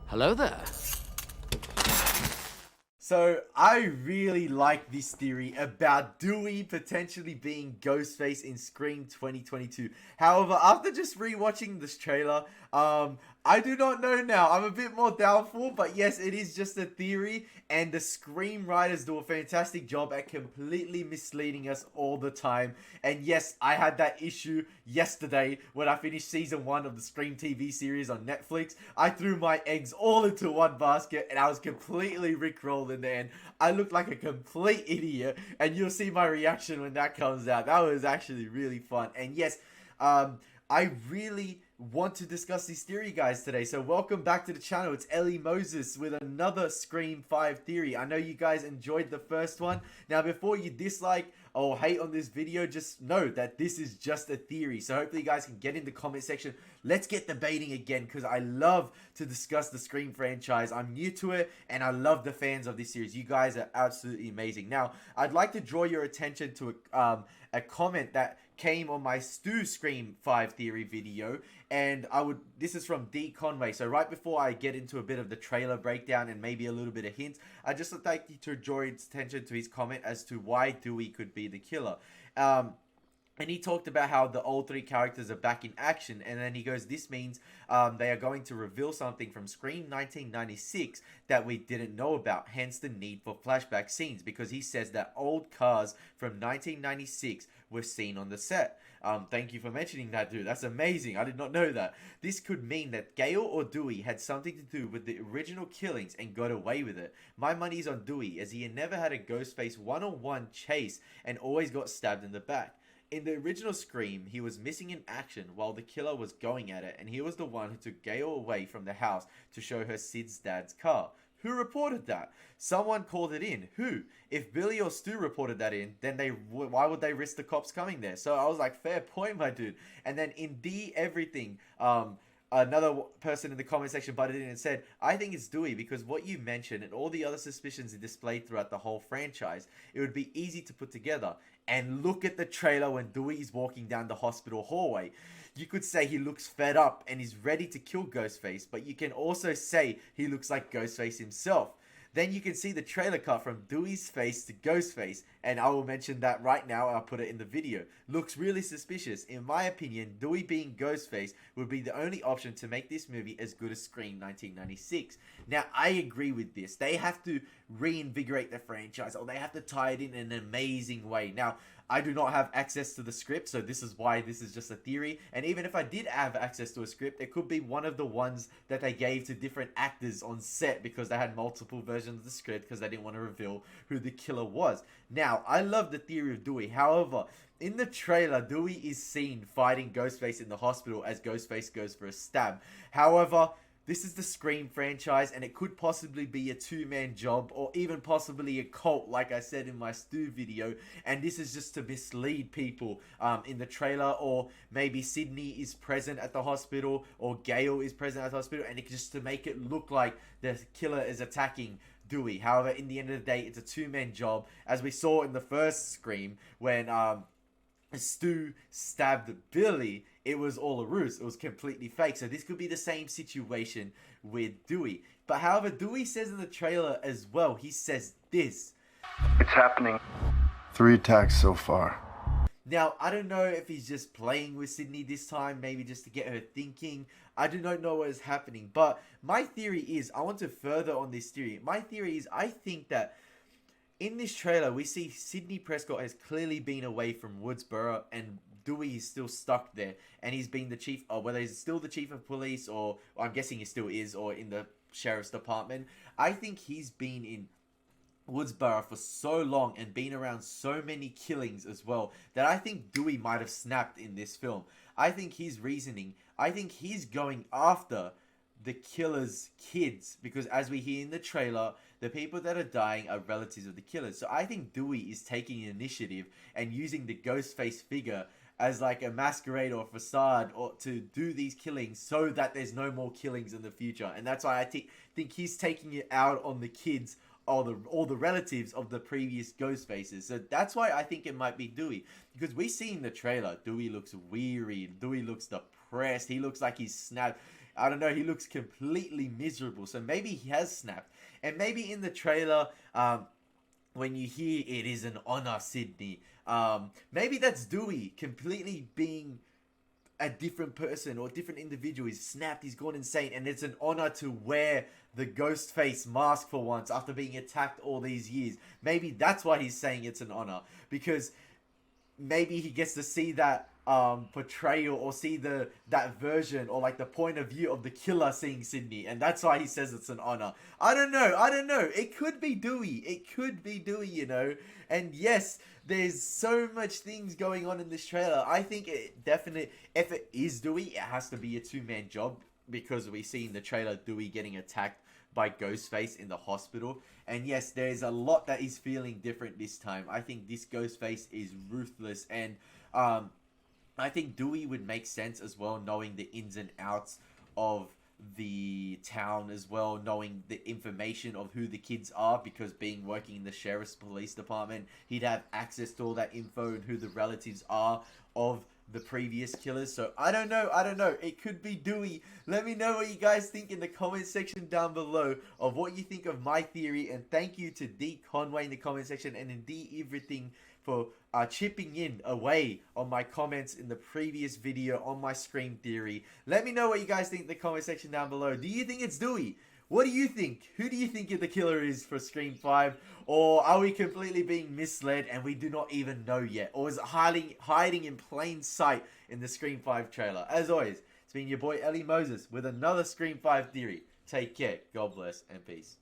Hello there. So I really like this theory about Dewey potentially being Ghostface in Scream 2022. However, after just rewatching this trailer, I do not know now. I'm a bit more doubtful, but yes, it is just a theory, and the Scream writers do a fantastic job at completely misleading us all the time. And yes, I had that issue yesterday when I finished season 1 of the Scream TV series on Netflix. I threw my eggs all into one basket, and I was completely rickrolled in there, and I looked like a complete idiot. And you'll see my reaction when that comes out. That was actually really fun. And yes, I really want to discuss this theory, guys, today. So welcome back to the channel. It's Ellie Moses with another Scream 5 theory. I know you guys enjoyed the first one. Now, before you dislike or hate on this video, just know that this is just a theory. So hopefully you guys can get in the comment section. Let's get debating again, because I love to discuss the Scream franchise. I'm new to it, and I love the fans of this series. You guys are absolutely amazing. Now, I'd like to draw your attention to a comment that came on my Stu Scream 5 theory video, and this is from D Conway. So right before I get into a bit of the trailer breakdown and maybe a little bit of hints, I just would like you to draw your attention to his comment as to why Dewey could be the killer. And he talked about how the old 3 characters are back in action, and then he goes, this means they are going to reveal something from Scream 1996 that we didn't know about, hence the need for flashback scenes, because he says that old cars from 1996 were seen on the set. Thank you for mentioning that, dude. That's amazing. I did not know that. This could mean that Gale or Dewey had something to do with the original killings and got away with it. My money's on Dewey, as he had never had a Ghostface one-on-one chase and always got stabbed in the back. In the original Scream, he was missing in action while the killer was going at it, and he was the one who took Gale away from the house to show her Sid's dad's car. Who reported that? Someone called it in. Who? If Billy or Stu reported that in, then why would they risk the cops coming there? So I was like, fair point, my dude. And then in D Everything, another person in the comment section butted in and said, I think it's Dewey, because what you mentioned and all the other suspicions he displayed throughout the whole franchise, it would be easy to put together. And look at the trailer when Dewey is walking down the hospital hallway. You could say he looks fed up and is ready to kill Ghostface, but you can also say he looks like Ghostface himself. Then you can see the trailer cut from Dewey's face to Ghostface, and I will mention that right now. I'll put it in the video. Looks really suspicious. In my opinion, Dewey being Ghostface would be the only option to make this movie as good as Scream 1996. Now, I agree with this. They have to reinvigorate the franchise, or they have to tie it in an amazing way. Now, I do not have access to the script, so this is why this is just a theory. And even if I did have access to a script, it could be one of the ones that they gave to different actors on set, because they had multiple versions of the script because they didn't want to reveal who the killer was. Now, I love the theory of Dewey. However, in the trailer, Dewey is seen fighting Ghostface in the hospital as Ghostface goes for a stab. However, this is the Scream franchise, and it could possibly be a 2-man job, or even possibly a cult, like I said in my Stu video. And this is just to mislead people in the trailer, or maybe Sydney is present at the hospital, or Gale is present at the hospital, and it's just to make it look like the killer is attacking Dewey. However, in the end of the day, it's a 2-man job, as we saw in the first Scream when Stu stabbed Billy. It was all a ruse. It was completely fake. So this could be the same situation with Dewey. But however, Dewey says in the trailer as well, he says this. It's happening. 3 attacks so far. Now, I don't know if he's just playing with Sydney this time, maybe just to get her thinking. I do not know what is happening. But my theory is, I want to further on this theory. My theory is, I think that in this trailer, we see Sidney Prescott has clearly been away from Woodsboro, and Dewey is still stuck there, and he's been the chief, or whether he's still the chief of police, or I'm guessing he still is, or in the sheriff's department. I think he's been in Woodsboro for so long and been around so many killings as well, that I think Dewey might have snapped in this film. I think his reasoning, I think he's going after the killer's kids, because as we hear in the trailer, the people that are dying are relatives of the killers. So I think Dewey is taking initiative and using the Ghostface figure as like a masquerade or a facade, or to do these killings so that there's no more killings in the future. And that's why I think he's taking it out on the kids, all the relatives of the previous Ghostfaces. So that's why I think it might be Dewey, because we see in the trailer Dewey looks weary, Dewey looks depressed, he looks like he's snapped. I don't know, he looks completely miserable. So maybe he has snapped. And maybe in the trailer, when you hear it is an honor, Sydney, maybe that's Dewey completely being a different person or different individual. He's snapped, he's gone insane, and it's an honor to wear the ghost face mask for once after being attacked all these years. Maybe that's why he's saying it's an honor, because maybe he gets to see that portrayal, or see that version, or like the point of view of the killer seeing Sydney, and that's why he says it's an honor. I don't know, it could be Dewey, you know. And yes, there's so much things going on in this trailer. I think it definitely, if it is Dewey, it has to be a two-man job, because we see in the trailer Dewey getting attacked by Ghostface in the hospital. And yes, there's a lot that he's feeling different this time. I think this Ghostface is ruthless, and I think Dewey would make sense as well, knowing the ins and outs of the town as well, knowing the information of who the kids are, because being working in the sheriff's police department, he'd have access to all that info and who the relatives are of the previous killers. So I don't know, it could be Dewey. Let me know what you guys think in the comment section down below of what you think of my theory, and thank you to D Conway in the comment section, and indeed everything for chipping in away on my comments in the previous video on my Scream theory. Let me know what you guys think in the comment section down below. Do you think it's Dewey? What do you think? Who do you think the killer is for Scream 5? Or are we completely being misled and we do not even know yet? Or is it hiding in plain sight in the Scream 5 trailer? As always, it's been your boy Ellie Moses with another Scream 5 theory. Take care, God bless, and peace.